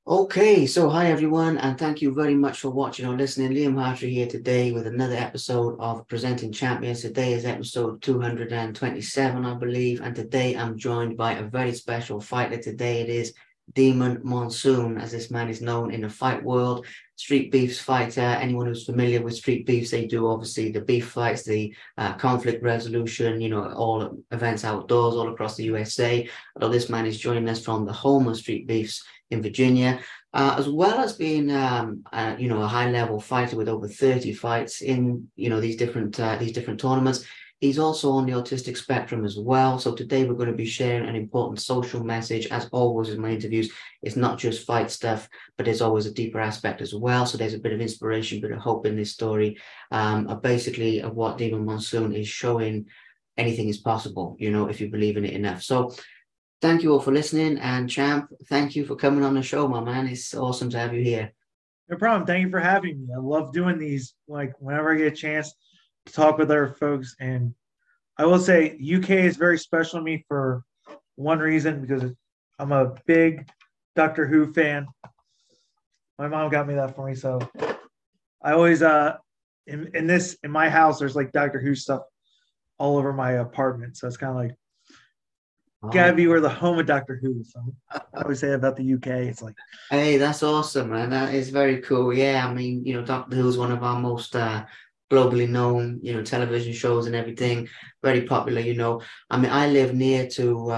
Okay, so hi everyone, and thank you very much for watching or listening. Liam Hartree here today with another episode of Presenting Champions. Today is episode 227, I believe, and today I'm joined by a very special fighter. Today it is Demon Monsoon, as this man is known in the fight world. StreetBeefs fighter. Anyone who's familiar with StreetBeefs, they do obviously the beef fights, the conflict resolution, all events outdoors all across the USA. Although this man is joining us from the home of StreetBeefs in Virginia, as well as being a high level fighter with over 30 fights in these different tournaments. He's also on the autistic spectrum as well. So today we're going to be sharing an important social message. As always in my interviews, it's not just fight stuff, but there's always a deeper aspect as well. So there's a bit of inspiration, bit of hope in this story, basically of what Demon Monsoon is showing. Anything is possible, if you believe in it enough. So thank you all for listening. And Champ, thank you for coming on the show, my man. It's awesome to have you here. No problem. Thank you for having me. I love doing these. Like whenever I get a chance to talk with other folks, and I will say UK is very special to me for one reason because I'm a big Doctor Who fan. My mom got me that for me, so I always in my house there's like Doctor Who stuff all over my apartment. So it's kind of like gotta Oh, be where the home of Doctor Who. So I always say about the UK, it's like hey, that's awesome, man. That is very cool. Yeah, I mean, Doctor Who is one of our most globally known, television shows and everything. Very popular, I mean, I live near to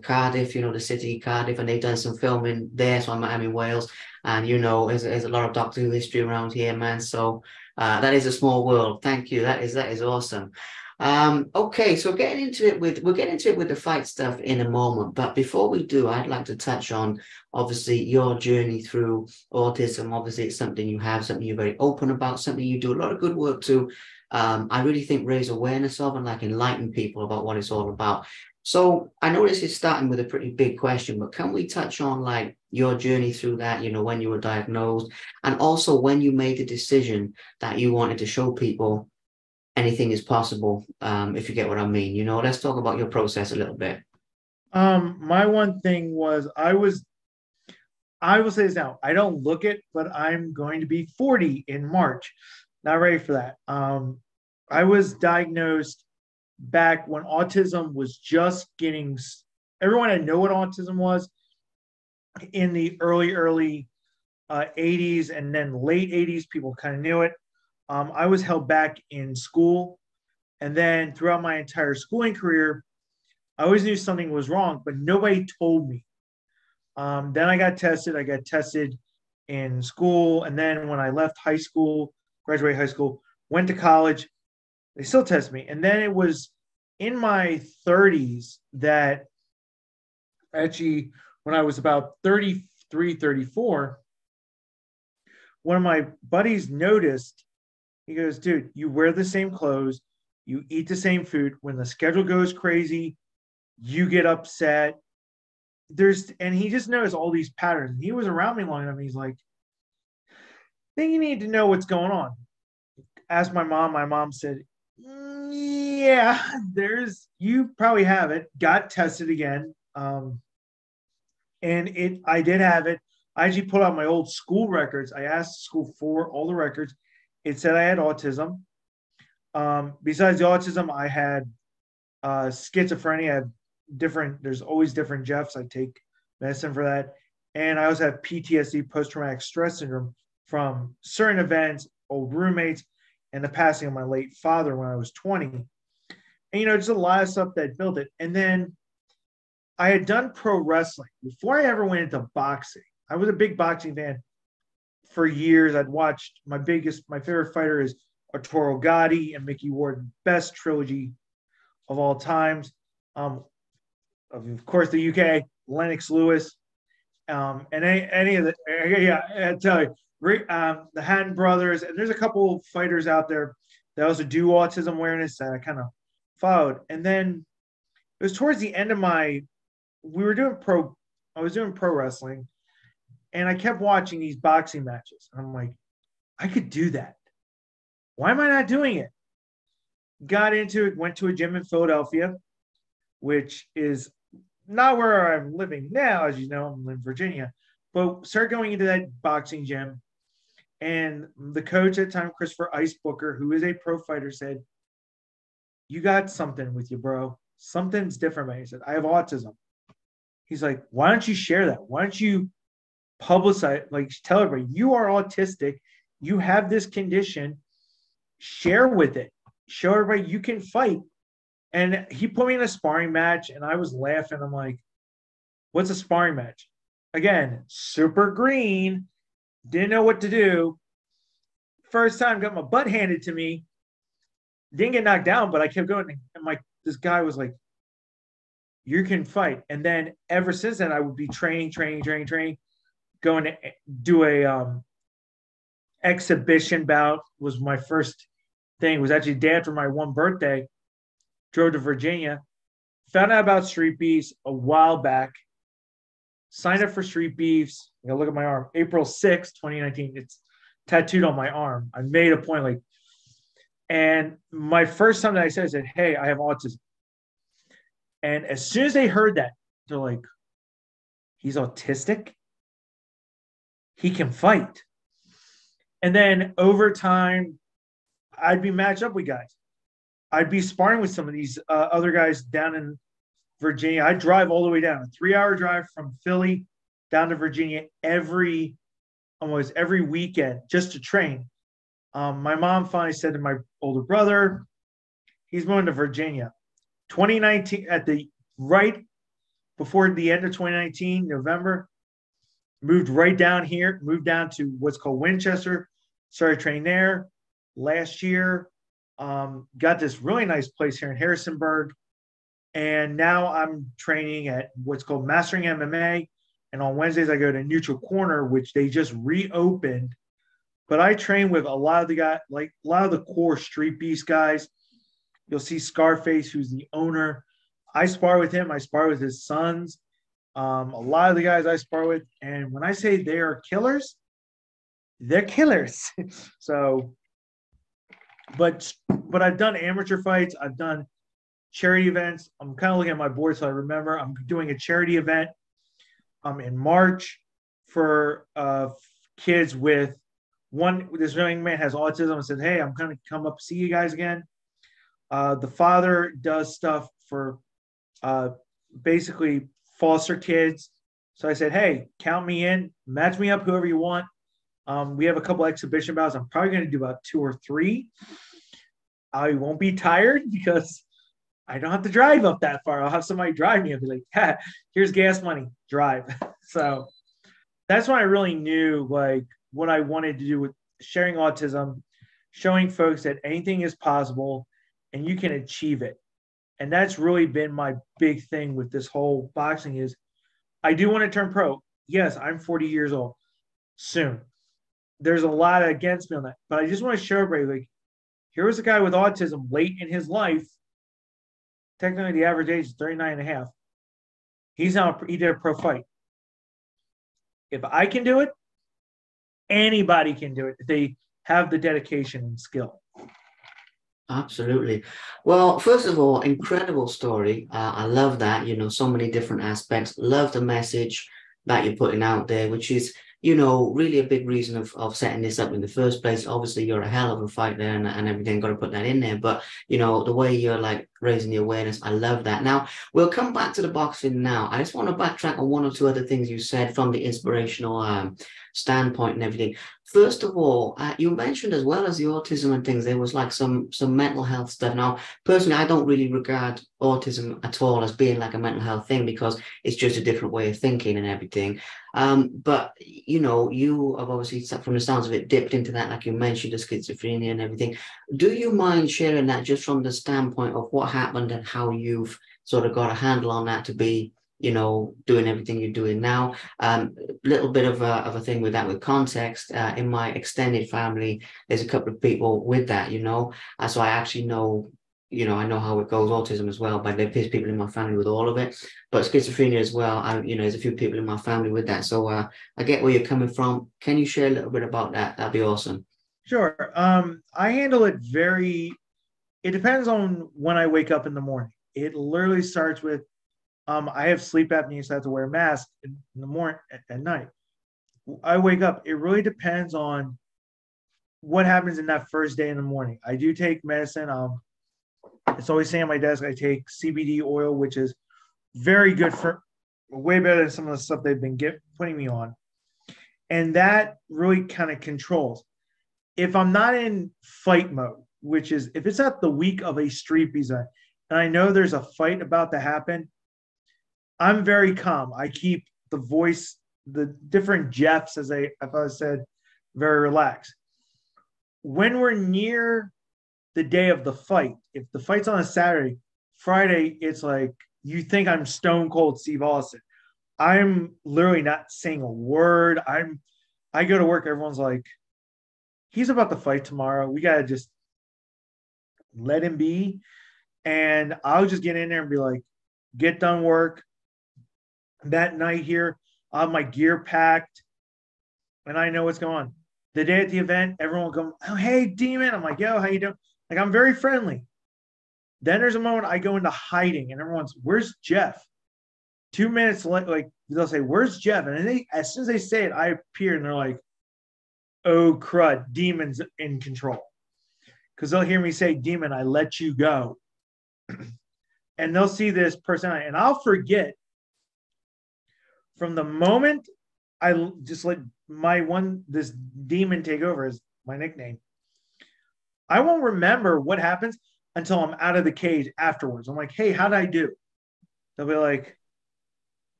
Cardiff, the city Cardiff, and they've done some filming there. So I'm in Wales, and there's a lot of Doctor Who history around here, man. So that is a small world. Thank you. That is awesome. Okay, so we'll get into it with the fight stuff in a moment. But before we do, I'd like to touch on obviously your journey through autism. Obviously, it's something you have, something you're very open about, something you do a lot of good work to. I really think raise awareness of and like enlighten people about what it's all about. So I know this is starting with a pretty big question, but can we touch on like your journey through that, when you were diagnosed, and also when you made the decision that you wanted to show people anything is possible, if you get what I mean. Let's talk about your process a little bit. my one thing was I will say this now. I don't look it, but I'm going to be 40 in March. Not ready for that. I was diagnosed back when autism was just getting, everyone had know what autism was in the early 80s and then late 80s. People kind of knew it. I was held back in school. And then throughout my entire schooling career, I always knew something was wrong, but nobody told me. Then I got tested. I got tested in school. And then when I left high school, graduated high school, went to college, they still tested me. And then it was in my 30s that actually, when I was about 33, 34, one of my buddies noticed, he goes, dude, you wear the same clothes, you eat the same food. When the schedule goes crazy, you get upset. And he just knows all these patterns. He was around me long enough. He's like, I think you need to know what's going on. Asked my mom. My mom said, yeah, you probably have it. Got tested again. And I did have it. I actually pulled out my old school records. I asked school for all the records. It said I had autism. Besides the autism, I had schizophrenia. I had there's always different Jeffs. I take medicine for that. And I also have PTSD, post-traumatic stress syndrome, from certain events, old roommates, and the passing of my late father when I was 20. And, just a lot of stuff that built it. And then I had done pro wrestling before I ever went into boxing. I was a big boxing fan for years. I'd watched my favorite fighter is Arturo Gatti and Mickey Ward, best trilogy of all times. Of course, the UK, Lennox Lewis, and any of the, yeah, I tell you, the Hatton brothers, and there's a couple fighters out there that also do autism awareness that I kind of followed. And then it was towards the end of I was doing pro wrestling, and I kept watching these boxing matches. And I'm like, I could do that. Why am I not doing it? Got into it, went to a gym in Philadelphia, which is not where I'm living now. As you know, I'm in Virginia. But started going into that boxing gym. And the coach at the time, Christopher Ice Booker, who is a pro fighter, said, "You got something with you, bro. Something's different, man." He said, "I have autism." He's like, "Why don't you share that? Why don't you publicize, like tell everybody you are autistic, you have this condition, share with it, show everybody you can fight." And he put me in a sparring match, and I was laughing. I'm like, "What's a sparring match?" Again, super green, didn't know what to do. First time, got my butt handed to me. Didn't get knocked down, but I kept going. And this guy was like, "You can fight." And then ever since then, I would be training, going to do a exhibition bout. Was my first thing. It was actually the day after my one birthday. Drove to Virginia, found out about StreetBeefs a while back, signed up for StreetBeefs. Look at my arm. April 6th, 2019. It's tattooed on my arm. I made a point, and my first time that I said, "Hey, I have autism." And as soon as they heard that, they're like, "He's autistic? He can fight." And then over time, I'd be matched up with guys. I'd be sparring with some of these other guys down in Virginia. I'd drive all the way down, a 3-hour drive from Philly down to Virginia almost every weekend just to train. My mom finally said to my older brother, he's moving to Virginia. 2019, right before the end of 2019, November, moved right down here, moved down to what's called Winchester, started training there. Last year, got this really nice place here in Harrisonburg. And now I'm training at what's called Mastering MMA. And on Wednesdays, I go to Neutral Corner, which they just reopened. But I train with a lot of the guys, like a lot of the core StreetBeefs guys. You'll see Scarface, who's the owner. I spar with him. I spar with his sons. A lot of the guys I spar with. And when I say they are killers, they're killers. So, but I've done amateur fights. I've done charity events. I'm kind of looking at my board so I remember. I'm doing a charity event in March for kids with this young man has autism and said, "Hey, I'm going to come up see you guys again." The father does stuff for basically foster kids. So I said, "Hey, count me in, match me up, whoever you want." We have a couple exhibition bouts. I'm probably going to do about 2 or 3. I won't be tired because I don't have to drive up that far. I'll have somebody drive me and be like, "Ha, here's gas money, drive." So that's when I really knew what I wanted to do with sharing autism, showing folks that anything is possible and you can achieve it. And that's really been my big thing with this whole boxing is I do want to turn pro. Yes, I'm 40 years old soon. There's a lot against me on that, but I just want to show everybody, here was a guy with autism late in his life. Technically, the average age is 39 and a half. He did a pro fight. If I can do it, anybody can do it if they have the dedication and skill. Absolutely. Well, first of all, incredible story. I love that, so many different aspects. Love the message that you're putting out there, which is, really a big reason of setting this up in the first place. Obviously, you're a hell of a fighter and everything, got to put that in there. But, the way you're raising the awareness, I love that. Now, we'll come back to the boxing now. I just want to backtrack on 1 or 2 other things you said from the inspirational standpoint and everything. First of all, you mentioned as well as the autism and things, there was some mental health stuff. Now, personally, I don't really regard autism at all as being a mental health thing because it's just a different way of thinking and everything. But, you have obviously, from the sounds of it, dipped into that, like you mentioned, the schizophrenia and everything. Do you mind sharing that just from the standpoint of what happened and how you've sort of got a handle on that to be, doing everything you're doing now? Little bit of a thing with that, with context. In my extended family, there's a couple of people with that, so I actually know, I know how it goes, autism as well, but there's people in my family with all of it, but schizophrenia as well. There's a few people in my family with that. So I get where you're coming from. Can you share a little bit about that? That'd be awesome. Sure. I handle it it depends on when I wake up in the morning. It literally starts with, I have sleep apnea, so I have to wear a mask in the morning at night. I wake up. It really depends on what happens in that first day in the morning. I do take medicine. It's always saying on my desk, I take CBD oil, which is very good for way better than some of the stuff they've been putting me on. And that really kind of controls. If I'm not in fight mode, which is if it's at the week of a StreetBeefs event, and I know there's a fight about to happen, I'm very calm. I keep the voice, the different Jeffs, as I said, very relaxed. When we're near the day of the fight, if the fight's on a Saturday, Friday, it's like you think I'm stone cold Steve Austin. I'm literally not saying a word. I go to work, everyone's like, he's about to fight tomorrow. We gotta just let him be. And I'll just get in there and be like, get done work. That night here, I'll have my gear packed, and I know what's going on. The day at the event, everyone will go, oh, hey, Demon. I'm like, yo, how you doing? Like, I'm very friendly. Then there's a moment I go into hiding, and everyone's, where's Jeff? 2 minutes, like they'll say, where's Jeff? And then as soon as they say it, I appear, and they're like, oh, crud, Demon's in control. Because they'll hear me say, Demon, I let you go. And they'll see this personality, and I'll forget from the moment I just let this Demon take over is my nickname. I won't remember what happens until I'm out of the cage afterwards. I'm like, hey, how'd I do? They'll be like,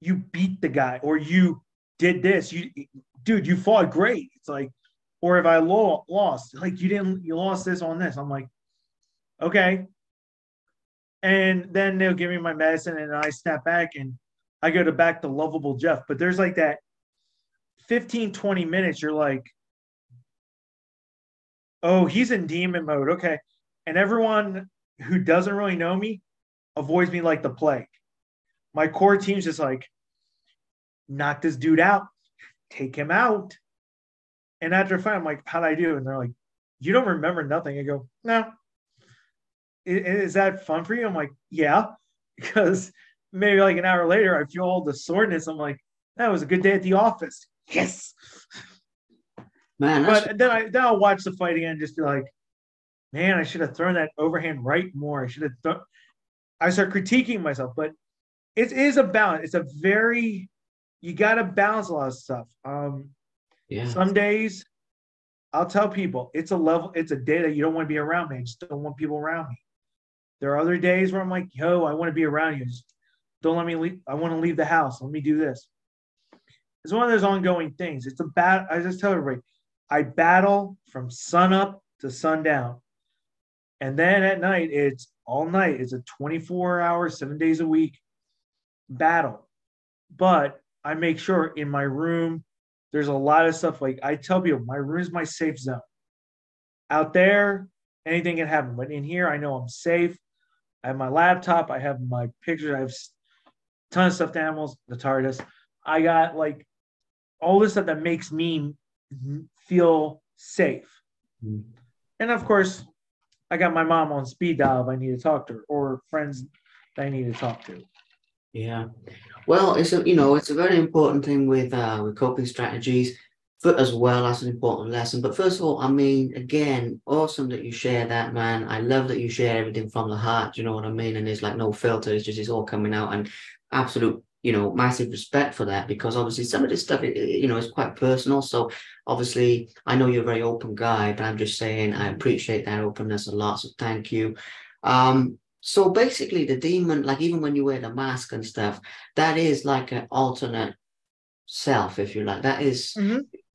you beat the guy, or you did this. Dude, you fought great. It's like, or if I lost, like you lost this on this. I'm like, okay. And then they'll give me my medicine, and I snap back, and I go back to lovable Jeff. But there's like that 15, 20 minutes, you're like, oh, he's in demon mode. Okay. And everyone who doesn't really know me avoids me like the plague. My core team's just like, knock this dude out, take him out. And after a fight, I'm like, how'd I do? And they're like, you don't remember nothing. I go, no. Is that fun for you? I'm like, yeah. Because maybe like an hour later, I feel all the soreness. I'm like, that was a good day at the office. Yes. Man, but then I'll watch the fight again and just be like, man, I should have thrown that overhand right more. I start critiquing myself, but it is a balance. You got to balance a lot of stuff. Some days I'll tell people it's a day that you don't want to be around me. I just don't want people around me. There are other days where I'm like, yo, I want to be around you. Just don't let me leave. I want to leave the house. Let me do this. It's one of those ongoing things. It's a battle. I just tell everybody, I battle from sun up to sundown. And then at night, it's all night. It's a 24-hour, 7 days a week battle. But I make sure in my room, there's a lot of stuff. Like I tell people, my room is my safe zone. Out there, anything can happen. But in here, I know I'm safe. I have my laptop. I have my pictures. I have a ton of stuffed animals, the TARDIS. I got like all this stuff that makes me feel safe. Mm. And of course, I got my mom on speed dial if I need to talk to her, or friends that I need to talk to. Yeah. Well, it's a very important thing with coping strategies as well. That's an important lesson. But first of all, I mean, again, awesome that you share that, man. I love that you share everything from the heart. You know what I mean? And there's like no filter. It's all coming out, and absolute, massive respect for that, because obviously some of this stuff, is quite personal. So obviously I know you're a very open guy, but I'm just saying I appreciate that openness a lot. So thank you. So basically the demon, like even when you wear the mask and stuff, that is like an alternate self, if you like. That is,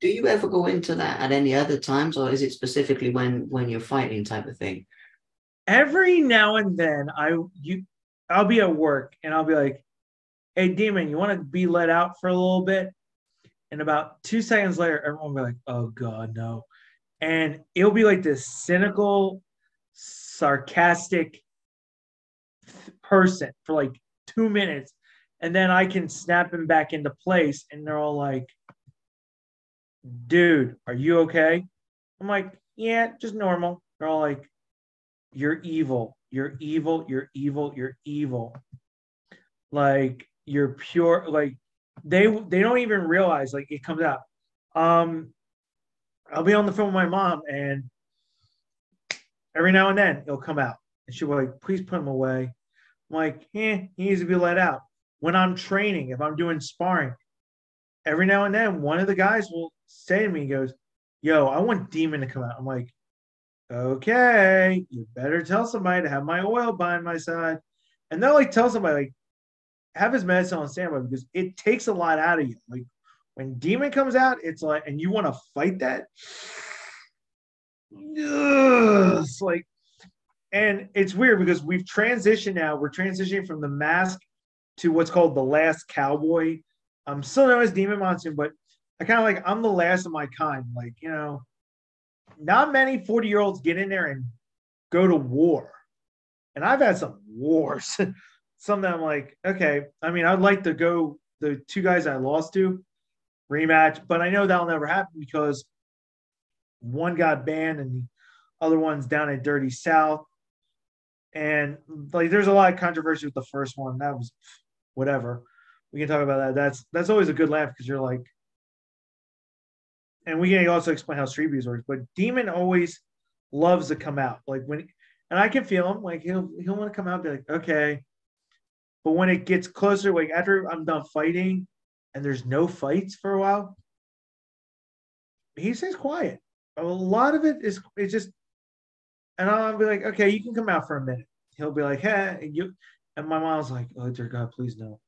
Do you ever go into that at any other times, or is it specifically when you're fighting type of thing? Every now and then I'll be at work and I'll be like, hey, Demon, you want to be let out for a little bit? And about 2 seconds later, everyone will be like, oh, God, no. And it'll be like this cynical, sarcastic person for like 2 minutes. And then I can snap him back into place. And they're all like, dude, are you okay? I'm like, yeah, just normal. They're all like, you're evil. You're evil. You're evil. You're evil. Like, you're pure. Like, they don't even realize like it comes out. I'll be on the phone with my mom, and every now and then it'll come out, and she'll be like, "Please put him away." I'm like, he needs to be let out. When I'm training, if I'm doing sparring, every now and then one of the guys will say to me, he goes, "Yo, I want Demon to come out." I'm like, "Okay, you better tell somebody to have my oil by my side." And they'll like tell somebody, like, have his medicine on standby, because it takes a lot out of you. Like when Demon comes out, it's like, and you want to fight that. It's like, and it's weird because we've transitioned now. We're transitioning from the mask to what's called the last cowboy. I'm still known as Demon Monsoon, but I kind of like, I'm the last of my kind. Like, not many 40-year-olds get in there and go to war. And I've had some wars. Some that I'm like, okay, I mean, I'd like to go the two guys I lost to rematch, but I know that'll never happen because one got banned and the other one's down at Dirty South. And like, there's a lot of controversy with the first one. That was whatever. We can talk about that. That's always a good laugh because you're like, and we can also explain how StreetBeefs works. But Demon always loves to come out. Like when, and I can feel him. Like he'll want to come out and be like, okay. But when it gets closer, like after I'm done fighting, and there's no fights for a while, he stays quiet. A lot of it is it's just, and I'll be like, okay, you can come out for a minute. He'll be like, hey, and my mom's like, oh dear God, please no.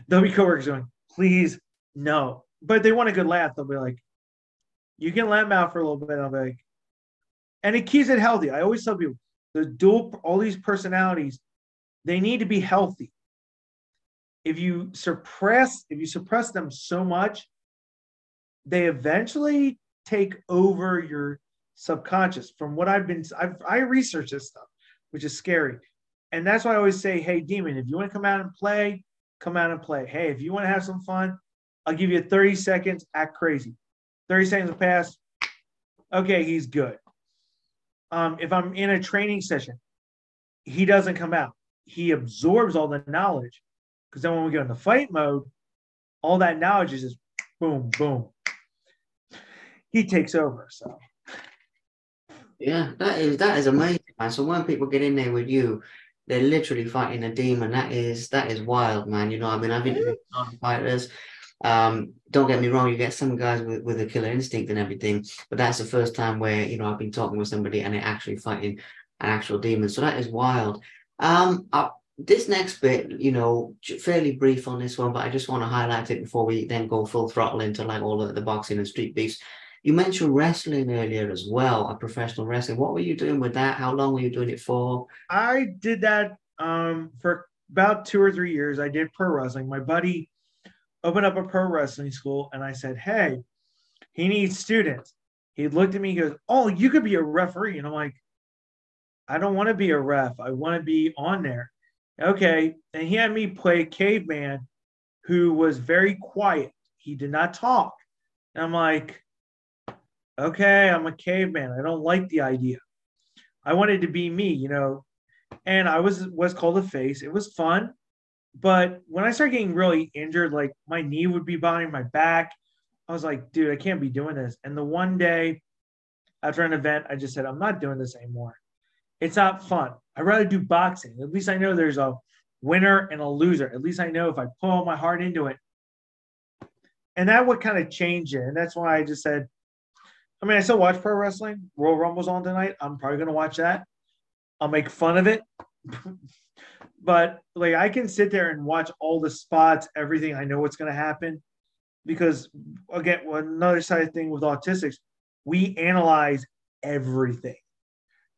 There'll be coworkers going, please no. But they want a good laugh. They'll be like, you can let him out for a little bit. I'll be like, and it keeps it healthy. I always tell people, all these personalities, they need to be healthy. If you suppress them so much, they eventually take over your subconscious. From what I research this stuff, which is scary. And that's why I always say, hey, Demon, if you want to come out and play, come out and play. Hey, if you want to have some fun, I'll give you 30 seconds, act crazy. 30 seconds will pass. Okay, he's good. If I'm in a training session, he doesn't come out. He absorbs all the knowledge. Because then when we go into fight mode, all that knowledge is just boom, boom. He takes over. So yeah, that is amazing, man. So when people get in there with you, they're literally fighting a demon. That is wild, man. I mean, I've interviewed a lot of fighters. Don't get me wrong, you get some guys with a killer instinct and everything, but that's the first time where I've been talking with somebody and they're actually fighting an actual demon. So that is wild. This next bit, fairly brief on this one, but I just want to highlight it before we then go full throttle into like all of the boxing and street beefs. You mentioned wrestling earlier as well, a professional wrestling. What were you doing with that? How long were you doing it for? I did that for about 2 or 3 years. I did pro wrestling. My buddy opened up a pro wrestling school, and I said, hey, he needs students. He looked at me, he goes, oh, you could be a referee. And I'm like, I don't want to be a ref. I want to be on there. Okay. And he had me play caveman who was very quiet. He did not talk. And I'm like, okay, I'm a caveman. I don't like the idea. I wanted to be me, and I was called a face. It was fun. But when I started getting really injured, like my knee would be bothering my back, I was like, dude, I can't be doing this. And the one day after an event, I just said, I'm not doing this anymore. It's not fun. I'd rather do boxing. At least I know there's a winner and a loser. At least I know if I put all my heart into it. And that would kind of change it. And that's why I just said, I mean, I still watch pro wrestling. Royal Rumble's on tonight. I'm probably going to watch that. I'll make fun of it. But like, I can sit there and watch all the spots, everything. I know what's going to happen. Because again, another side thing with Autistics, we analyze everything.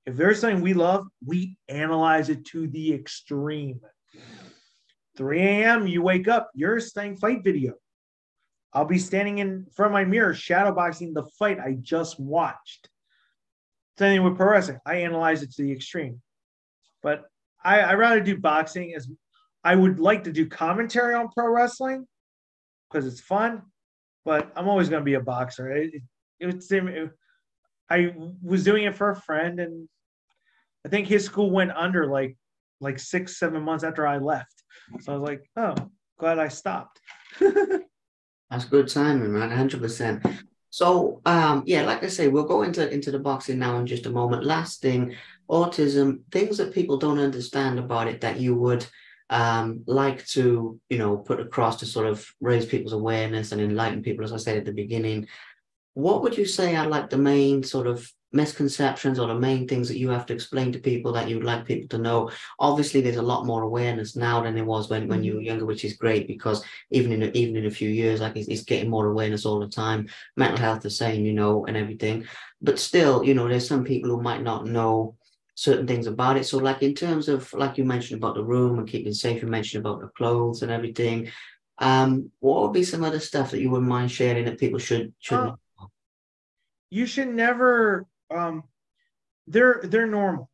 If there's something we love, we analyze it to the extreme. 3 a.m., you wake up, you're saying fight video. I'll be standing in front of my mirror, shadowboxing the fight I just watched. Same thing with pro wrestling. I analyze it to the extreme. But I rather do boxing. As I would like to do commentary on pro wrestling because it's fun, but I'm always going to be a boxer. I was doing it for a friend, and I think his school went under like 6-7 months after I left. So I was like, oh, glad I stopped. That's good timing, man. 100%. So, yeah, like I say, we'll go into the boxing now in just a moment. Last thing, autism, things that people don't understand about it that you would like to, put across to sort of raise people's awareness and enlighten people, as I said at the beginning. What would you say are like the main sort of misconceptions or the main things that you have to explain to people that you'd like people to know? Obviously, there's a lot more awareness now than there was when you were younger, which is great because even in a few years, like it's getting more awareness all the time. Mental health the same, and everything. But still, there's some people who might not know certain things about it. So, like in terms of like you mentioned about the room and keeping safe, you mentioned about the clothes and everything. What would be some other stuff that you wouldn't mind sharing that people should Uh, know? you should never. They're normal.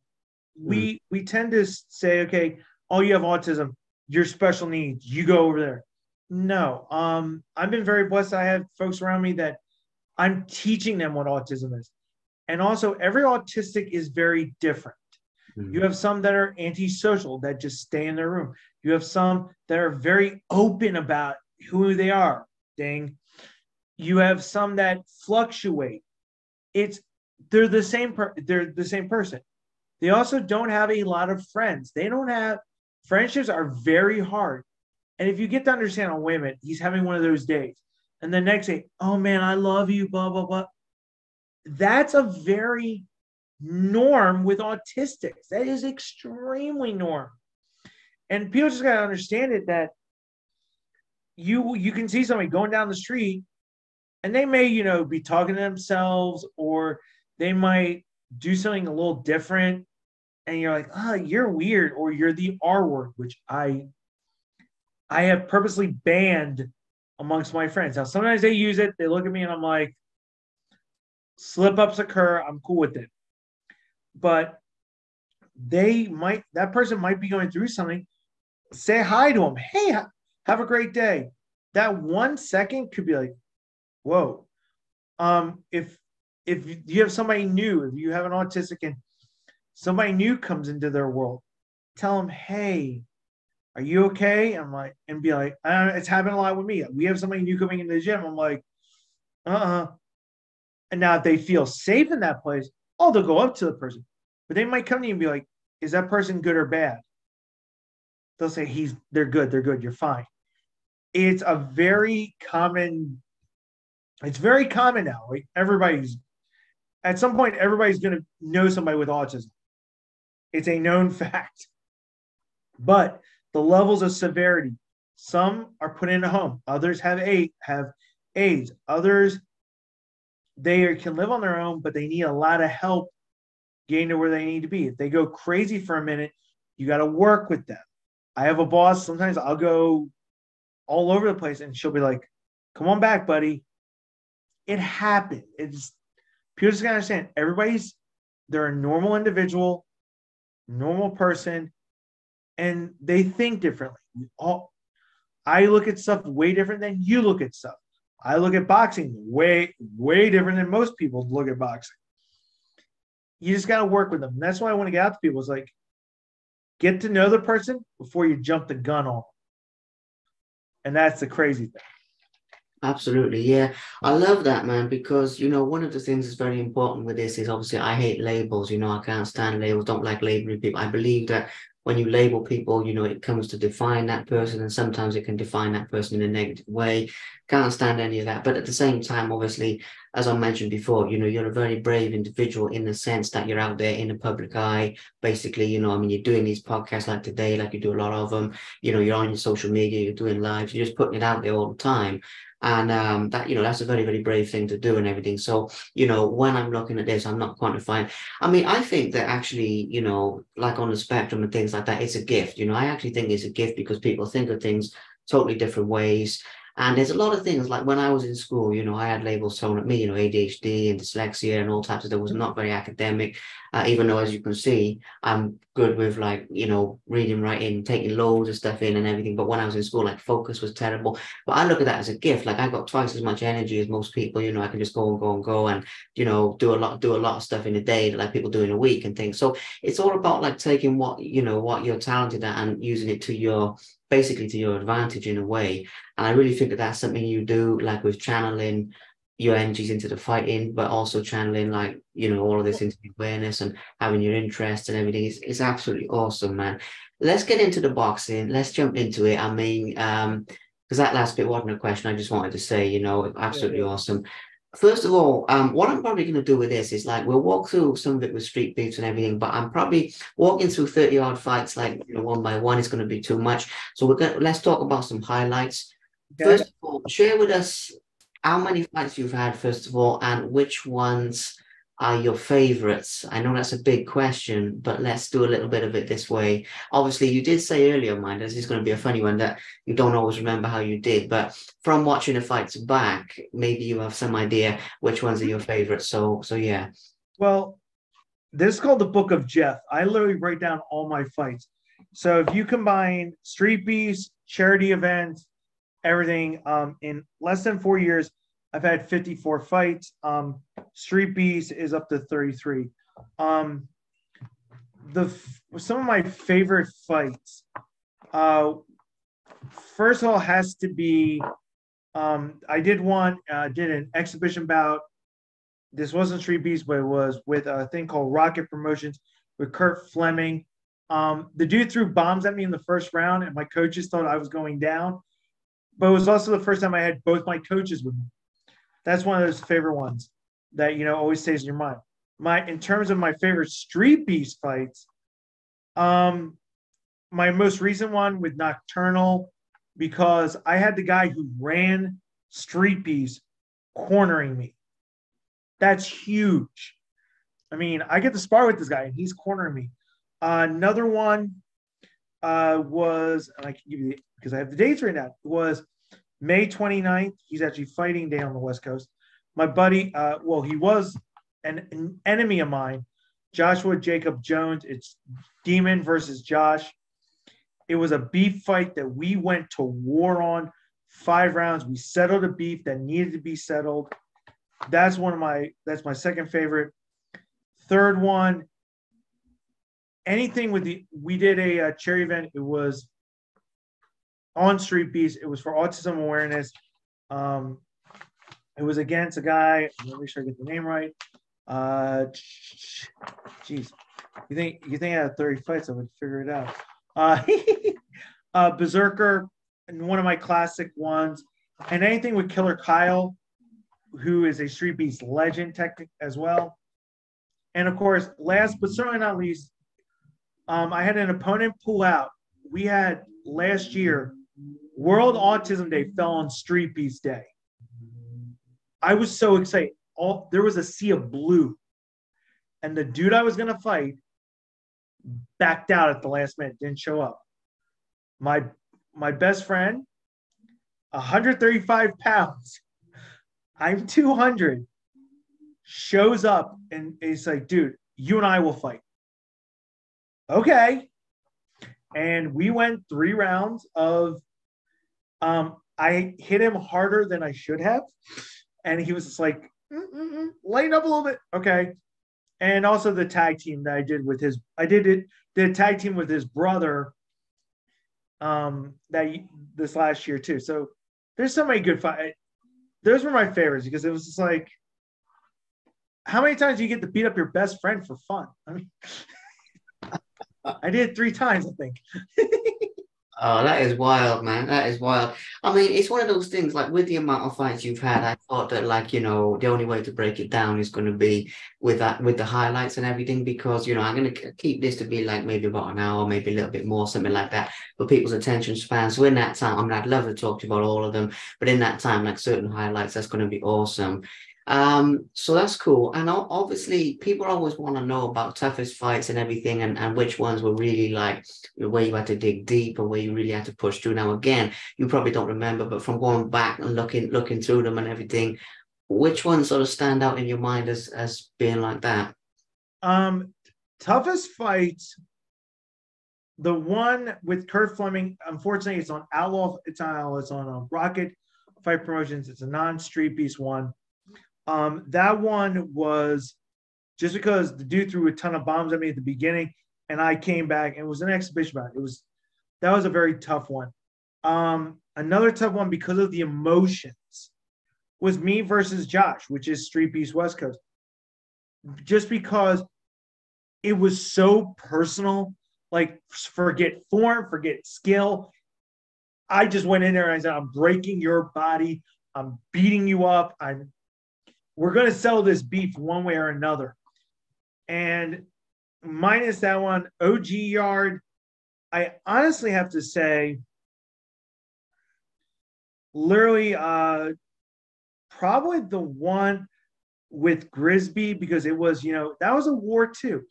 Mm, We tend to say, okay, oh, you have autism, you're special needs, you go over there. No, I've been very blessed. I have folks around me that I'm teaching them what autism is, and also every autistic is very different. You mm, have some that are antisocial that just stay in their room. You have some that are very open about who they are. Dang. You have some that fluctuate. It's they're the same person. They also don't have a lot of friends. They don't have friendships are very hard. And if you get to understand, oh, wait a minute, he's having one of those days. And the next day, oh man, I love you, blah, blah, blah. That's a very norm with autistics. That is extremely norm. And people just gotta understand it that you can see somebody going down the street and they may, be talking to themselves or they might do something a little different and you're like, oh, you're weird, or you're the R word, which I have purposely banned amongst my friends. Now sometimes they use it, they look at me and I'm like, slip ups occur, I'm cool with it. But that person might be going through something. Say hi to them. Hey, have a great day. That 1 second could be like, whoa. If you have somebody new, if you have an autistic and somebody new comes into their world, tell them, hey, are you okay? I'm like, and be like, it's happened a lot with me. We have somebody new coming into the gym. I'm like, And now if they feel safe in that place, oh, they'll go up to the person. But they might come to you and be like, is that person good or bad? They'll say they're good, you're fine. It's very common now. Like at some point, everybody's gonna know somebody with autism. It's a known fact. But the levels of severity, some are put in a home, others have AIDS, others they can live on their own, but they need a lot of help getting to where they need to be. If they go crazy for a minute, you got to work with them. I have a boss, sometimes I'll go all over the place and she'll be like, come on back, buddy. It happened. It's people just gotta understand they're a normal individual, normal person, and they think differently. I look at stuff way different than you look at stuff. I look at boxing way, way different than most people look at boxing. You just got to work with them. And that's why I want to get out to people. It's like, get to know the person before you jump the gun on them. And that's the crazy thing. absolutely. Yeah. I love that, man, because, one of the things that's very important with this is obviously I hate labels. I can't stand labels, don't like labeling people. I believe that when you label people, it comes to define that person, and sometimes it can define that person in a negative way. Can't stand any of that. But at the same time, obviously, as I mentioned before, you're a very brave individual in the sense that you're out there in the public eye. Basically, you're doing these podcasts like today, like you do a lot of them. You're on your social media, you're doing lives, you're just putting it out there all the time. And that's a very, very brave thing to do and everything. So, when I'm looking at this, I'm not quantifying. I mean, I think that actually, like on the spectrum and things like that, it's a gift. I actually think it's a gift because people think of things totally different ways. And there's a lot of things like when I was in school, I had labels thrown at me, ADHD and dyslexia and all types of that was not very academic, even though, as you can see, I'm good with like, reading, writing, taking loads of stuff in and everything. But when I was in school, like focus was terrible. But I look at that as a gift. Like I got twice as much energy as most people, I can just go and go and go and, do a lot of stuff in a day that like people do in a week and things. So it's all about like taking what you're talented at and using it to your basically to your advantage in a way. And I really think that that's something you do, like with channeling your energies into the fighting, but also channeling like, all of this into the awareness and having your interests and everything. It's absolutely awesome, man. Let's get into the boxing. Let's jump into it. I mean, because that last bit wasn't a question. I just wanted to say, absolutely awesome. First of all, what I'm probably going to do with this is like we'll walk through some of it with street beefs and everything, but I'm probably walking through 30 odd fights like one by one is going to be too much. So let's talk about some highlights. Okay. First of all, share with us how many fights you've had, first of all, and which ones are your favorites? I know that's a big question, but let's do a little bit of it this way. Obviously, you did say earlier, mind, this is going to be a funny one that you don't always remember how you did, but from watching the fights back, maybe you have some idea which ones are your favorites. So yeah. Well, this is called the Book of Jeff. I literally write down all my fights. So if you combine StreetBeefs, charity events, everything, in less than 4 years, I've had 54 fights. StreetBeefs is up to 33. Some of my favorite fights, first of all, has to be, I did an exhibition bout. This wasn't StreetBeefs, but it was with a thing called Rocket Promotions with Kurt Fleming. The dude threw bombs at me in the first round, and my coaches thought I was going down. But it was also the first time I had both my coaches with me. That's one of those favorite ones that, always stays in your mind. In terms of my favorite StreetBeefs fights, my most recent one with Nocturnal, because I had the guy who ran StreetBeefs cornering me. That's huge. I mean, I get to spar with this guy, and he's cornering me. Another one was, and I can give you, because I have the dates right now, was May 29th. He's actually fighting day on the West Coast. My buddy, he was an enemy of mine, Joshua Jacob Jones. It's Demon versus Josh. It was a beef fight that we went to war on 5 rounds. We settled a beef that needed to be settled. That's my second favorite. Third one, we did a charity event. It was on StreetBeefs. It was for autism awareness. It was against a guy. Let me make sure I get the name right. Jeez, you think I had 30 fights? I would figure it out. Berserker, and one of my classic ones, and anything with Killer Kyle, who is a StreetBeefs legend as well. And of course, last but certainly not least, I had an opponent pull out. We had last year, World Autism Day fell on StreetBeefs Day. I was so excited. There was a sea of blue. And the dude I was going to fight backed out at the last minute, didn't show up. My best friend, 135 pounds, I'm 200, shows up and he's like, dude, you and I will fight. Okay. And we went 3 rounds of, I hit him harder than I should have. And he was just like, lighten up a little bit. Okay. And also the tag team that I did with did tag team with his brother this last year too. So there's so many good fights. Those were my favorites because it was just like, how many times do you get to beat up your best friend for fun? I mean, I did 3 times, I think. Oh, that is wild, man. That is wild. I mean, it's one of those things, like with the amount of fights you've had, I thought that, like, the only way to break it down is going to be with the highlights and everything, because, I'm going to keep this to be like maybe about an hour, maybe a little bit more, something like that, for people's attention span. So in that time, I mean, I'd love to talk to you about all of them, but in that time, like certain highlights, that's going to be awesome. So that's cool. And obviously people always want to know about toughest fights and everything, and which ones were really like where you had to dig deep and where you really had to push through. Now, again, you probably don't remember, but from going back and looking through them and everything, which ones sort of stand out in your mind as being like that? Toughest fights, the one with Kurt Fleming, unfortunately it's on Outlaw, it's on Rocket Fight Promotions. It's a non-StreetBeefs one. That one was just because the dude threw a ton of bombs at me at the beginning, and I came back and it was an exhibition bout. That was a very tough one. Another tough one because of the emotions was me versus Josh, which is StreetBeefs West Coast. Just because it was so personal, like forget form, forget skill. I just went in there and I said, I'm breaking your body. I'm beating you up. We're going to settle this beef one way or another. And minus that one, OG Yard, I honestly have to say, literally, probably the one with Grisby, because it was, that was a war too.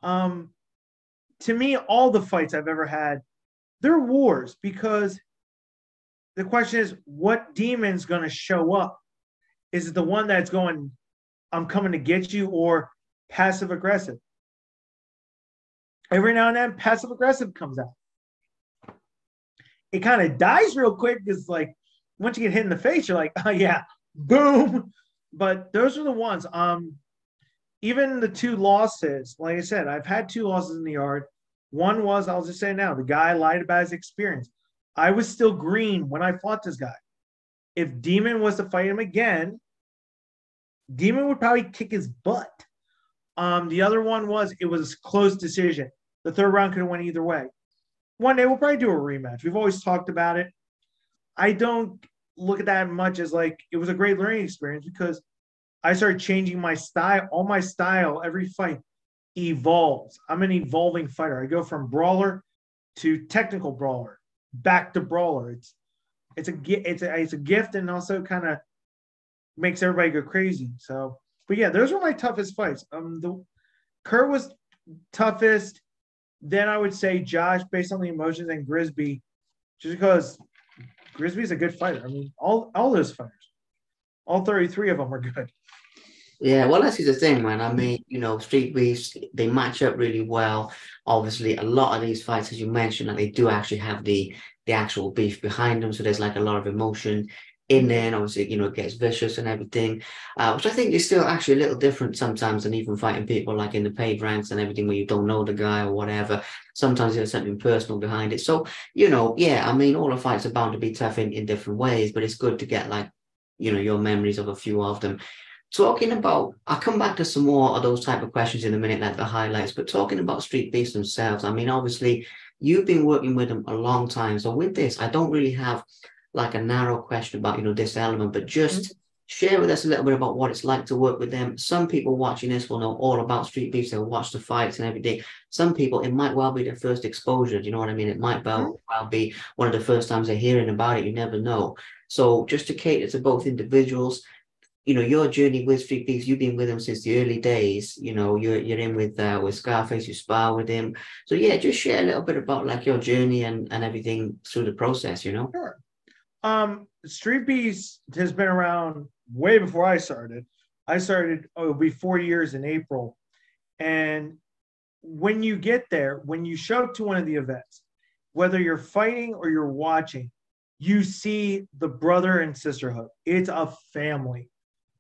To me, all the fights I've ever had, they're wars, because the question is, what demon's going to show up? Is it the one that's going, I'm coming to get you, or passive aggressive? Every now and then, passive aggressive comes out. It kind of dies real quick, because like once you get hit in the face, you're like, oh yeah, boom. But those are the ones. Even the 2 losses, like I said, I've had 2 losses in the yard. One was, I'll just say now, the guy lied about his experience. I was still green when I fought this guy. If Demon was to fight him again, Demon would probably kick his butt. The other one was, it was a close decision. The 3rd round could have went either way. One day we'll probably do a rematch. We've always talked about it. I don't look at that much as like, it was a great learning experience, because I started changing my style. All my style, every fight evolves. I'm an evolving fighter. I go from brawler to technical brawler, back to brawler. It's a gift, and also kind of makes everybody go crazy. So, but yeah, those were my toughest fights. The Kurt was toughest. Then I would say Josh, based on the emotions, and Grisby, just because Grisby's a good fighter. I mean, all those fighters, all 33 of them are good. Yeah, well, that's the thing, man. I mean, StreetBeefs, they match up really well. Obviously, a lot of these fights, as you mentioned, like, they do actually have the actual beef behind them. So there's like a lot of emotion in there, and obviously, it gets vicious and everything, which I think is still actually a little different sometimes than even fighting people like in the paid ranks and everything, where you don't know the guy or whatever. Sometimes there's something personal behind it. So, yeah, I mean, all the fights are bound to be tough in different ways, but it's good to get like, your memories of a few of them. Talking about, I'll come back to some more of those type of questions in a minute, like the highlights, but talking about StreetBeefs themselves, I mean, obviously, you've been working with them a long time. So with this, I don't really have like a narrow question about, this element, but just share with us a little bit about what it's like to work with them. Some people watching this will know all about StreetBeefs. They'll watch the fights and everything. Some people, it might well be their first exposure. Do you know what I mean? It might well be one of the first times they're hearing about it. You never know. So just to cater to both individuals, your journey with StreetBeefs, you've been with him since the early days. You're in with Scarface, you spar with him. So yeah, just share a little bit about like your journey and everything through the process, Sure. StreetBeefs has been around way before I started. It'll be 4 years in April. And when you get there, when you show up to one of the events, whether you're fighting or you're watching, you see the brother and sisterhood. It's a family.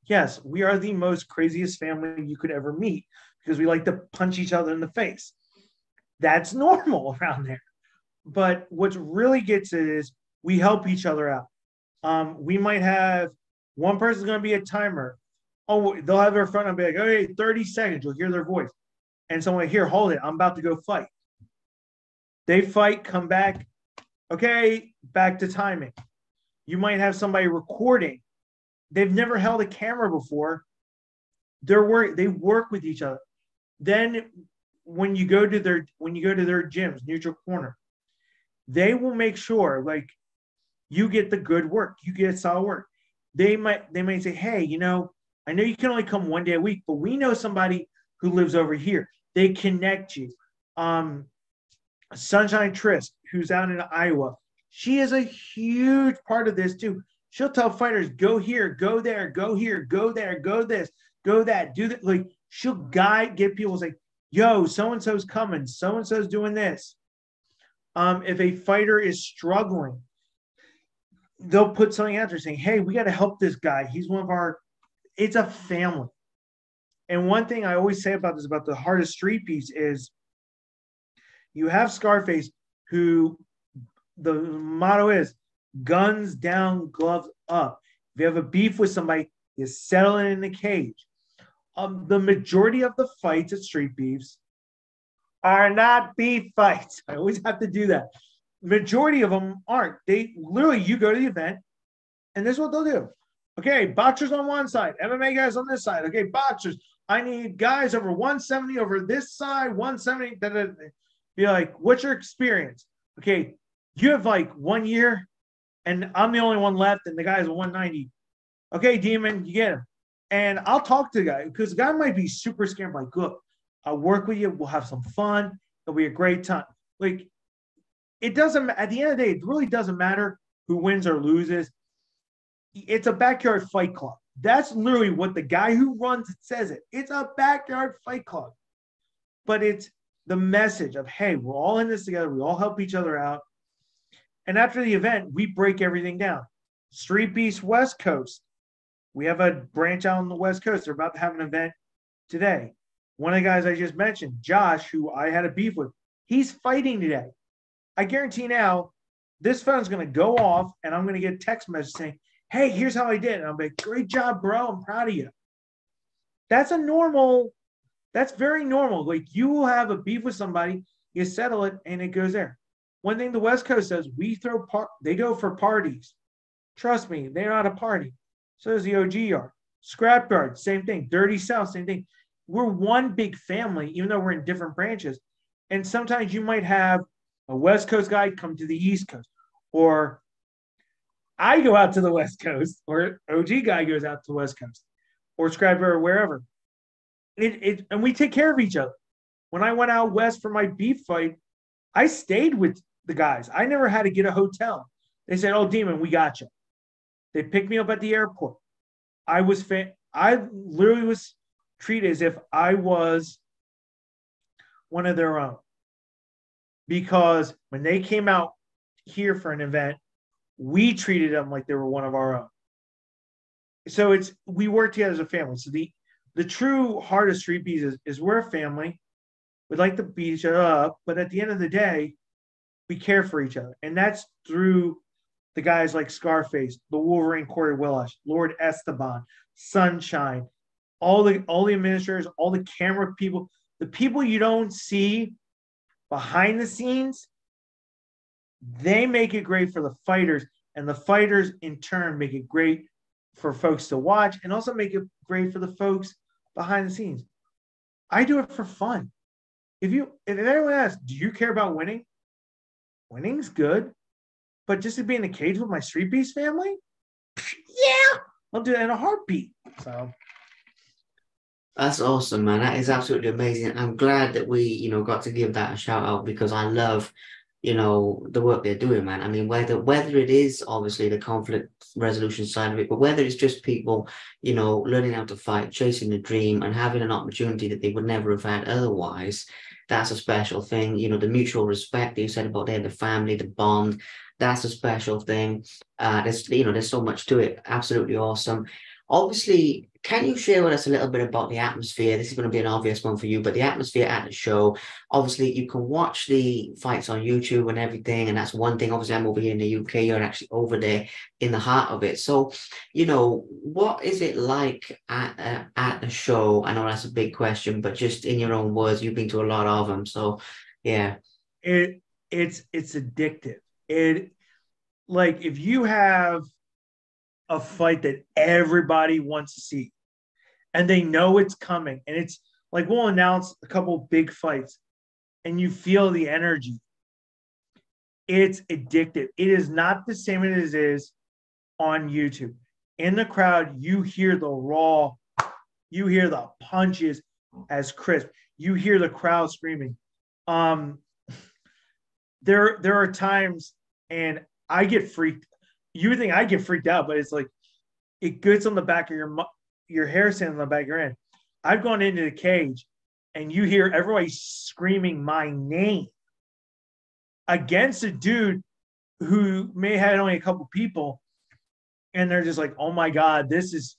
Yes, we are the most craziest family you could ever meet, because we like to punch each other in the face. That's normal around there. But what really gets it is we help each other out. We might have one person's going to be a timer. Oh, they'll have their front and be like, okay, 30 seconds. You'll hear their voice. And someone, here, hold it. I'm about to go fight. They fight, come back. Okay, back to timing. You might have somebody recording. They've never held a camera before. They work with each other. Then when you go to their gyms, neutral corner, they will make sure like you get the good work, you get solid work. They might say, hey, I know you can only come 1 day a week, but we know somebody who lives over here. They connect you. Sunshine Trisk, who's out in Iowa, she is a huge part of this too. She'll tell fighters, go here, go there, go here, go there, go this, go that, do that. Like, she'll get people like, yo, so-and-so's coming, so-and-so's doing this. If a fighter is struggling, they'll put something out there saying, hey, we got to help this guy. He's one of our, it's a family. And one thing I always say about this, about the hardest StreetBeefs, is you have Scarface, who the motto is guns down, gloves up. If you have a beef with somebody, you settle it in the cage. The majority of the fights at Street Beefs are not beef fights. I always have to do that. Majority of them aren't. They literally, you go to the event, and this is what they'll do. Okay, boxers on one side, MMA guys on this side. Okay, boxers. I need guys over 170 over this side, 170. Be like, what's your experience? Okay, you have like 1 year, and I'm the only one left, and the guy's 190. Okay, Demon, you get him. And I'll talk to the guy because the guy might be super scared. Like, look, I'll work with you. We'll have some fun. It'll be a great time. Like, it doesn't, at the end of the day, it really doesn't matter who wins or loses. It's a backyard fight club. That's literally what the guy who runs it says it. It's a backyard fight club. But it's the message of, hey, we're all in this together. We all help each other out. And after the event, we break everything down. Street Beefs West Coast. We have a branch out on the West Coast. They're about to have an event today. One of the guys I just mentioned, Josh, who I had a beef with, he's fighting today. I guarantee now this phone's going to go off and I'm going to get a text message saying, hey, here's how I did. And I'm like, great job, bro. I'm proud of you. That's very normal. Like, you will have a beef with somebody, you settle it, and it goes there. One thing the West Coast does, they go for parties. Trust me, they're not a party. So does the OG yard. Scrap yard, same thing. Dirty South, same thing. We're one big family, even though we're in different branches. And sometimes you might have a West Coast guy come to the East Coast, or I go out to the West Coast, or OG guy goes out to the West Coast, or Scrap yard, or wherever. And we take care of each other. When I went out west for my beef fight, I stayed with the guys. I never had to get a hotel. They said, oh, Demon, we got you. They picked me up at the airport. I literally was treated as if I was one of their own. Because when they came out here for an event, we treated them like they were one of our own. So we work together as a family. So the true heart of Street Beefs is we're a family. We'd like to beat each other up, but at the end of the day, we care for each other. And that's through the guys like Scarface, the Wolverine Corey Willis, Lord Esteban, Sunshine, all the administrators, all the camera people, the people you don't see behind the scenes, they make it great for the fighters, and the fighters in turn make it great for folks to watch, and also make it great for the folks behind the scenes. I do it for fun. If anyone asks, do you care about winning? Winning's good. But just to be in the cage with my Street Beefs family, yeah, I'll do that in a heartbeat. So That's awesome, man. That is absolutely amazing. I'm glad that we, got to give that a shout out because I love, the work they're doing, man. I mean, whether it is obviously the conflict resolution side of it, but whether it's just people, learning how to fight, chasing the dream, and having an opportunity that they would never have had otherwise, that's a special thing. The mutual respect that you said about the family, the bond, that's a special thing. There's so much to it. Absolutely awesome. Obviously, can you share with us a little bit about the atmosphere? This is going to be an obvious one for you, but the atmosphere at the show, obviously you can watch the fights on YouTube and everything, and that's one thing. Obviously, I'm over here in the UK, you're actually over there in the heart of it. So, what is it like at the show? I know that's a big question, but just in your own words, you've been to a lot of them. So, yeah. It's addictive. Like, if you have a fight that everybody wants to see and they know it's coming, and it's like, we'll announce a couple big fights and you feel the energy, it's addictive. It is not the same as it is on YouTube. In the crowd, you hear the raw, you hear the punches as crisp, you hear the crowd screaming. There are times, and I get freaked. You would think I get freaked out, but it's like it gets on the back of your hair standing on the back of your head. I've gone into the cage, and you hear everybody screaming my name against a dude who may have had only a couple people, and they're just like, "Oh my God, this is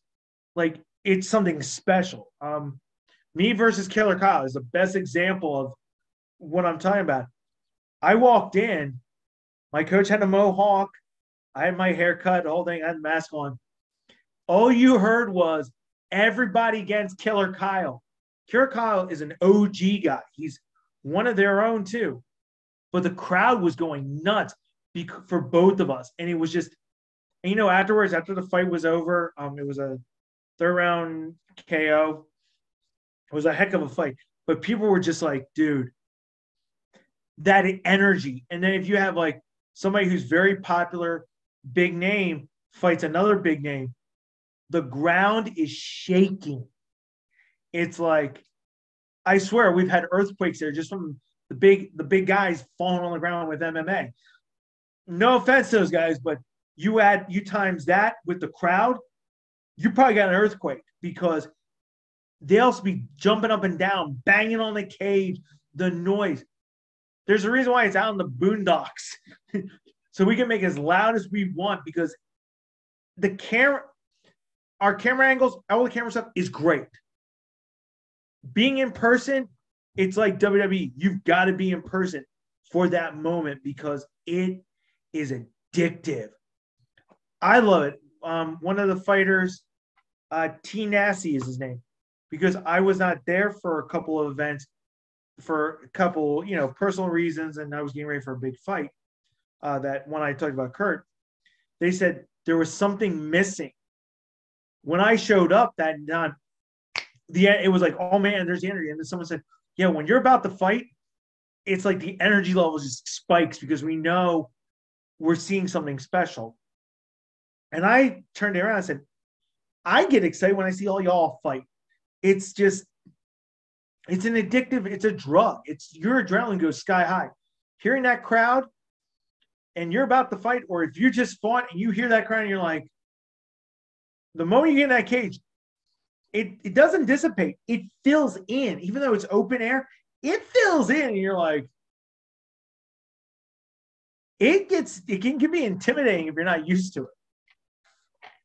like, it's something special." Me versus Killer Kyle is the best example of what I'm talking about. I walked in, My coach had a mohawk. I had my hair cut, the whole thing. I had the mask on. All you heard was everybody against Killer Kyle. Killer Kyle is an OG guy. He's one of their own too. But the crowd was going nuts for both of us. And it was just, and, afterwards, after the fight was over, it was a third round KO. It was a heck of a fight. But people were just like, dude, that energy. And then if you have like somebody who's very popular, big name, fights another big name, the ground is shaking. It's like, I swear, we've had earthquakes there just from the big guys falling on the ground with MMA. No offense to those guys, but you times that with the crowd, you probably got an earthquake because they'll be jumping up and down, banging on the cage, the noise. There's a reason why it's out in the boondocks. So we can make as loud as we want because our camera angles, all the camera stuff is great. Being in person, it's like WWE. You've got to be in person for that moment because it is addictive. I love it. One of the fighters, T. Nassie is his name, because I was not there for a couple of events for a couple, personal reasons, and I was getting ready for a big fight. That when I talked about Kurt, they said there was something missing. When I showed up that night, it was like, oh man, there's the energy. And then someone said, yeah, when you're about to fight, it's like the energy level just spikes because we know we're seeing something special. And I turned around and said, I get excited when I see all y'all fight. It's just, it's an addictive, it's a drug. Your adrenaline goes sky high. Hearing that crowd and you're about to fight, or if you just fought and you hear that crowd and you're like, the moment you get in that cage, it doesn't dissipate. It fills in. Even though it's open air, it fills in. And you're like, it can be intimidating if you're not used to it.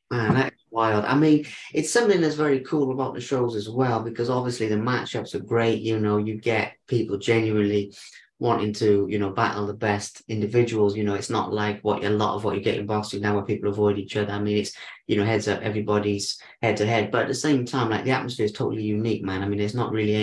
Man, that's wild. I mean, it's something that's very cool about the shows as well, because obviously the matchups are great. You get people genuinely wanting to, battle the best individuals. It's not like a lot of what you get in boxing now where people avoid each other. I mean, it's, heads up, everybody's head to head. But at the same time, like the atmosphere is totally unique, man. I mean, there's not really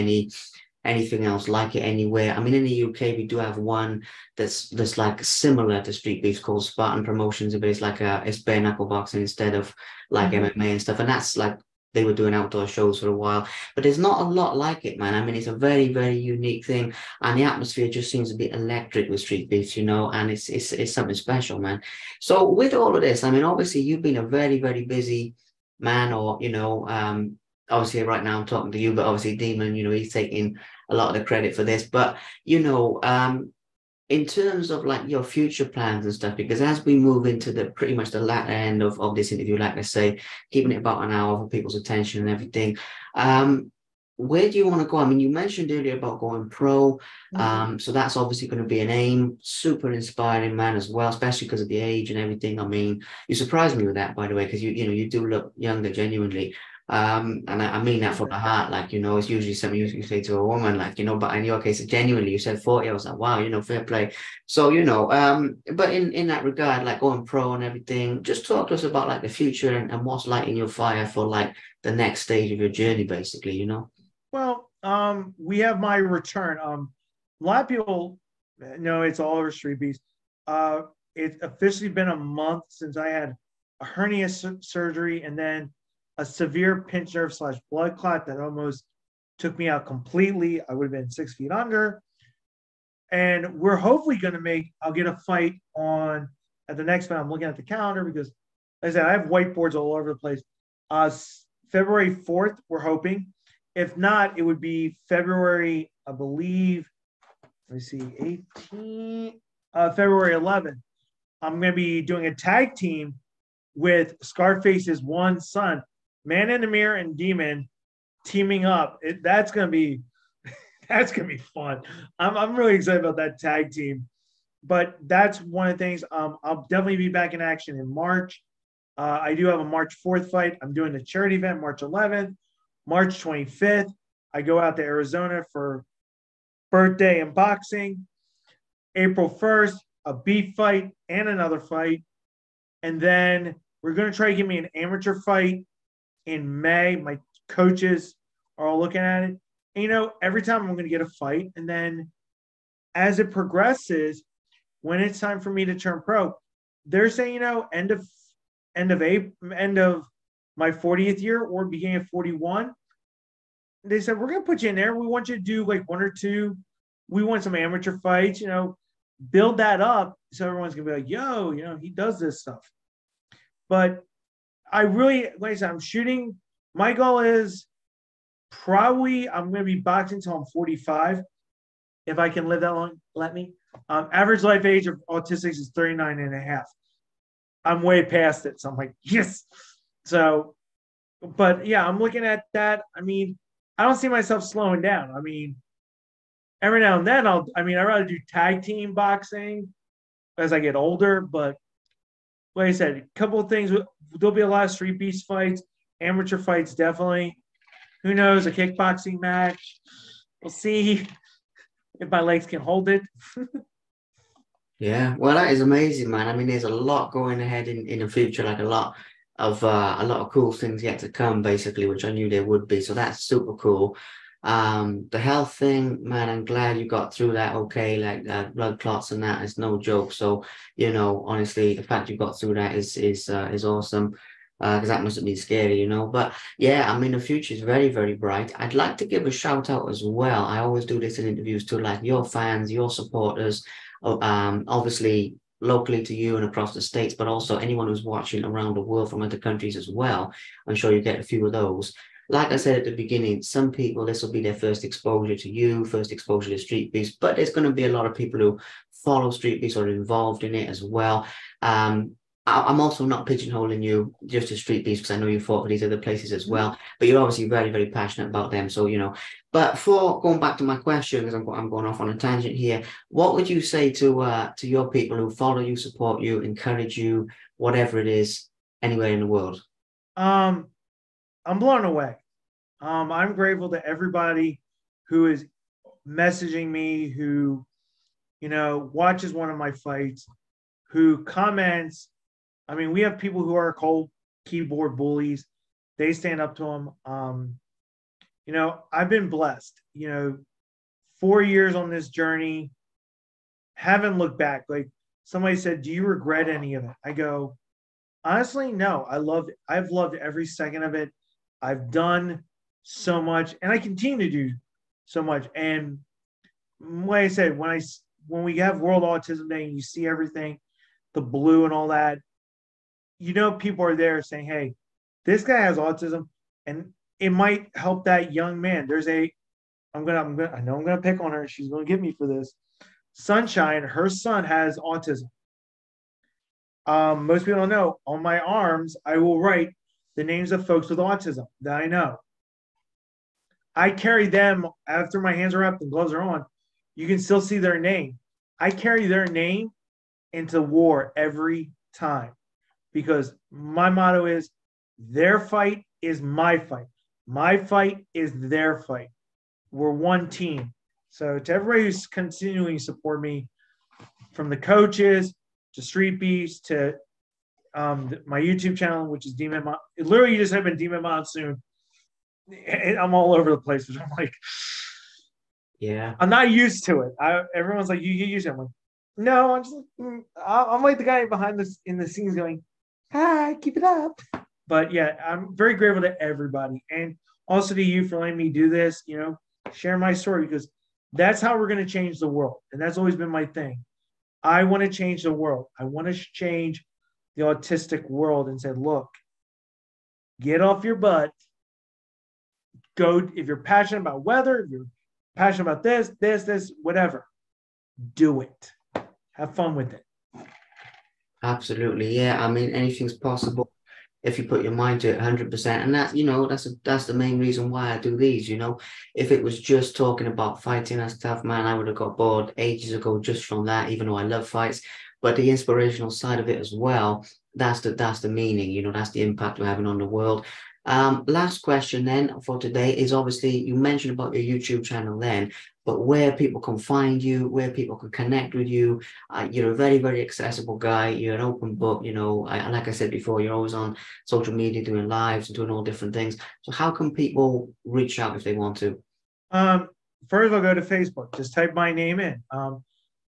anything else like it anywhere. I mean, in the UK, we do have one that's like similar to StreetBeefs called Spartan Promotions, but it's bare knuckle boxing instead of like MMA and stuff. And that's like, they were doing outdoor shows for a while, but there's not a lot like it, man. I mean, it's a very, very unique thing, and the atmosphere just seems a bit electric with StreetBeefs, and it's something special, man. So with all of this, I mean, obviously you've been a very, very busy man, or obviously right now I'm talking to you, but obviously Demon, he's taking a lot of the credit for this, but in terms of like your future plans and stuff, because as we move into the pretty much the latter end of this interview, like I say, keeping it about an hour for people's attention and everything, where do you want to go? I mean, you mentioned earlier about going pro, so that's obviously going to be an aim. Super inspiring, man, as well, especially because of the age and everything. I mean, you surprised me with that, by the way, because you do look younger, genuinely. And I mean that from the heart, like, it's usually something you say to a woman, like, but in your case, genuinely, you said 40. I was like, wow, fair play. So, but in that regard, like going pro and everything, just talk to us about like the future and what's lighting your fire for like the next stage of your journey, basically, Well, we have my return. A lot of people know it's all over StreetBeefs. It's officially been a month since I had a hernia surgery and then a severe pinched nerve / blood clot that almost took me out completely. I would have been 6 feet under. And we're hopefully going to I'll get a fight at the next fight. I'm looking at the calendar because, like I said, I have whiteboards all over the place. February 4th, we're hoping. If not, it would be February, I believe, let me see, February 11th. I'm going to be doing a tag team with Scarface's one son, Man in the Mirror and Demon, teaming up. That's gonna be fun. I'm really excited about that tag team. But that's one of the things. I'll definitely be back in action in March. I do have a March 4th fight. I'm doing a charity event March 11th, March 25th. I go out to Arizona for birthday and boxing. April 1st, a beef fight and another fight. And then we're going to try to give me an amateur fight in May. My coaches are all looking at it. And, every time I'm going to get a fight. And then as it progresses, when it's time for me to turn pro, they're saying, end of my 40th year or beginning of 41. They said, we're going to put you in there. We want you to do like one or two. We want some amateur fights, build that up. So everyone's going to be like, yo, he does this stuff. But I really, like I said, I'm shooting. My goal is probably I'm going to be boxing until I'm 45. If I can live that long, let me. Average life age of autistics is 39 and a half. I'm way past it. So I'm like, yes. So, but yeah, I'm looking at that. I mean, I don't see myself slowing down. I mean, every now and then I'd rather do tag team boxing as I get older. But like I said, a couple of things. There'll be a lot of StreetBeefs fights, amateur fights, definitely. Who knows? A kickboxing match. We'll see if my legs can hold it. Yeah, well, that is amazing, man. I mean, there's a lot going ahead in the future, like a lot of cool things yet to come, basically, which I knew there would be. So that's super cool. The health thing, man, I'm glad you got through that okay. Like blood clots and that is no joke. So, honestly, the fact you got through that is awesome. Because that must have been scary, But yeah, I mean, the future is very, very bright. I'd like to give a shout out as well. I always do this in interviews to like your fans, your supporters, obviously locally to you and across the states, but also anyone who's watching around the world from other countries as well. I'm sure you get a few of those. Like I said at the beginning, some people, this will be their first exposure to you, first exposure to StreetBeefs, but there's going to be a lot of people who follow StreetBeefs or are involved in it as well. I'm also not pigeonholing you just to StreetBeefs because I know you fought for these other places as well, but you're obviously very, very passionate about them. So, but for going back to my question, because I'm going off on a tangent here, what would you say to your people who follow you, support you, encourage you, whatever it is, anywhere in the world? I'm blown away. I'm grateful to everybody who is messaging me, who, watches one of my fights, who comments. I mean, we have people who are called keyboard bullies. They stand up to them. I've been blessed, 4 years on this journey, haven't looked back. Like somebody said, do you regret any of it? I go, honestly, no. I've loved every second of it. I've done so much and I continue to do so much. And like I said, when we have World Autism Day and you see everything, the blue and all that, people are there saying, hey, this guy has autism and it might help that young man. I know I'm gonna pick on her. She's gonna get me for this. Sunshine, her son has autism. Most people don't know. On my arms, I will write the names of folks with autism that I know. I carry them after my hands are wrapped and gloves are on. You can still see their name. I carry their name into war every time because my motto is their fight is my fight. My fight is their fight. We're one team. So to everybody who's continuing to support me, from the coaches to StreetBeefs to my YouTube channel, which is literally you just have been Demon Monsoon. I'm all over the place, which I'm like, yeah, I'm not used to it. Everyone's like, you get used to it. I'm like, no, I'm like the guy behind this in the scenes going, hi, keep it up. But yeah, I'm very grateful to everybody. And also to you for letting me do this, share my story, because that's how we're going to change the world. And that's always been my thing. I want to change the world. I want to change the autistic world and say, look, get off your butt. Go, if you're passionate about weather, if you're passionate about this, whatever, do it. Have fun with it. Absolutely. Yeah. I mean, anything's possible if you put your mind to it 100%. And that's the main reason why I do these, If it was just talking about fighting and stuff, man, I would have got bored ages ago just from that, even though I love fights. But the inspirational side of it as well, that's the meaning, that's the impact we're having on the world. Last question then for today is, obviously you mentioned about your YouTube channel then, but where people can find you, where people can connect with you. You're a very, very accessible guy. You're an open book, and like I said before, you're always on social media doing lives and doing all different things. So how can people reach out if they want to? First, I'll go to Facebook. Just type my name in.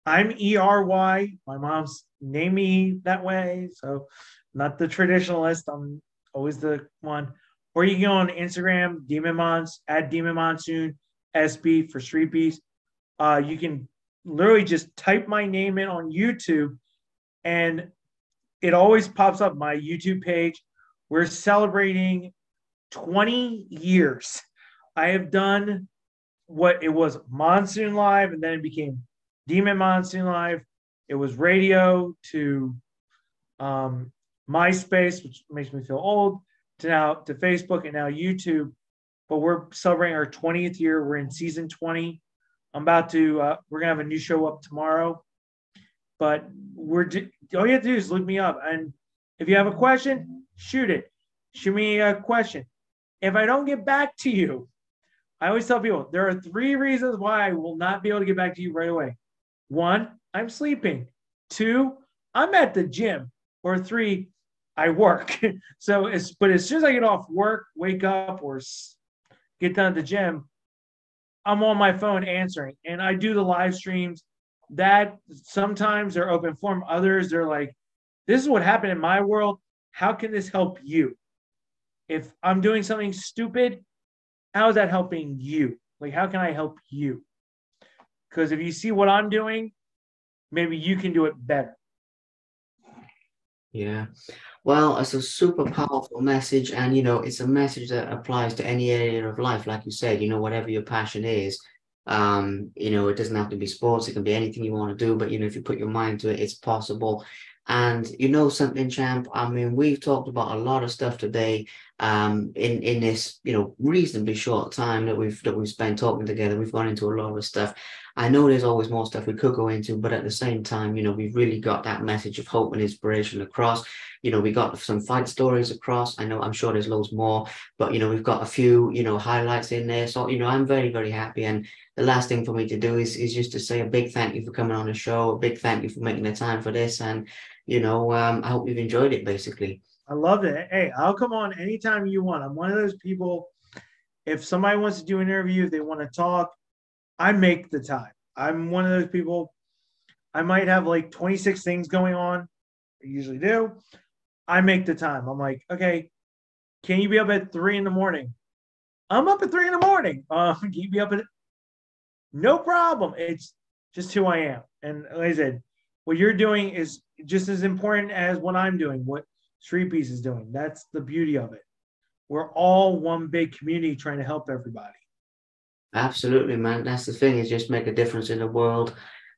I'm ERY. My mom's named me that way, so not the traditionalist. I'm always the one. Or you can go on Instagram, at Demon Monsoon, SB for StreetBeefs. You can literally just type my name in on YouTube, and it always pops up my YouTube page. We're celebrating 20 years. I have done what it was Monsoon Live, and then it became Demon Monsoon Live. It was radio to MySpace, which makes me feel old, to Facebook, and now YouTube. But we're celebrating our 20th year. We're in season 20. We're gonna have a new show up tomorrow. But all you have to do is look me up, and if you have a question, shoot me a question. If I don't get back to you, I always tell people there are 3 reasons why I will not be able to get back to you right away. 1, I'm sleeping. 2, I'm at the gym. Or 3, I work. But as soon as I get off work, wake up, or get done at the gym, I'm on my phone answering. And I do the live streams that sometimes they're open forum. Others, they're like, this is what happened in my world. How can this help you? If I'm doing something stupid, how is that helping you? Like, how can I help you? Because if you see what I'm doing, maybe you can do it better. Yeah. Well, it's a super powerful message, and it's a message that applies to any area of life. Like you said, whatever your passion is, it doesn't have to be sports, it can be anything you want to do, but if you put your mind to it, it's possible. And something, champ, I mean, we've talked about a lot of stuff today, in this, reasonably short time that we've spent talking together. We've gone into a lot of stuff. I know there's always more stuff we could go into, but at the same time, we've really got that message of hope and inspiration across. We got some fight stories across. I'm sure there's loads more, but we've got a few, highlights in there. So, I'm very, very happy. And the last thing for me to do is just to say a big thank you for coming on the show, a big thank you for making the time for this. And, I hope you've enjoyed it, basically. I loved it. Hey, I'll come on anytime you want. I'm one of those people, if somebody wants to do an interview, if they want to talk, I make the time. I'm one of those people, I might have like 26 things going on. I usually do. I make the time. I'm like, okay, can you be up at 3 a.m? I'm up at 3 a.m. Can you be up at no problem. It's just who I am. And like I said, what you're doing is just as important as what I'm doing, what StreetBeefs is doing. That's the beauty of it. We're all one big community trying to help everybody. Absolutely, man. That's the thing, is just make a difference in the world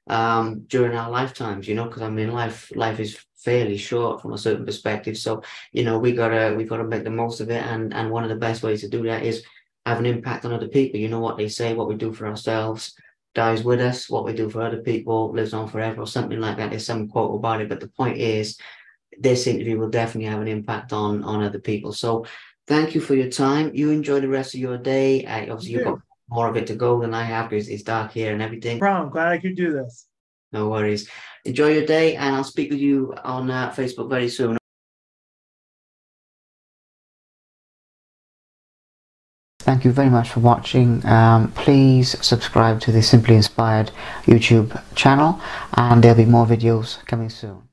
during our lifetimes, because life is fairly short from a certain perspective. So, we gotta make the most of it. And one of the best ways to do that is have an impact on other people. You know what they say, what we do for ourselves dies with us, what we do for other people lives on forever, or something like that. There's some quote about it, but the point is, this interview will definitely have an impact on other people. So thank you for your time. You enjoy the rest of your day. Obviously, you've got more of it to go than I have, because it's dark here and everything. No problem. Glad I could do this. No worries. Enjoy your day, and I'll speak with you on Facebook very soon. Thank you very much for watching. Please subscribe to the Simply Inspired YouTube channel, and there'll be more videos coming soon.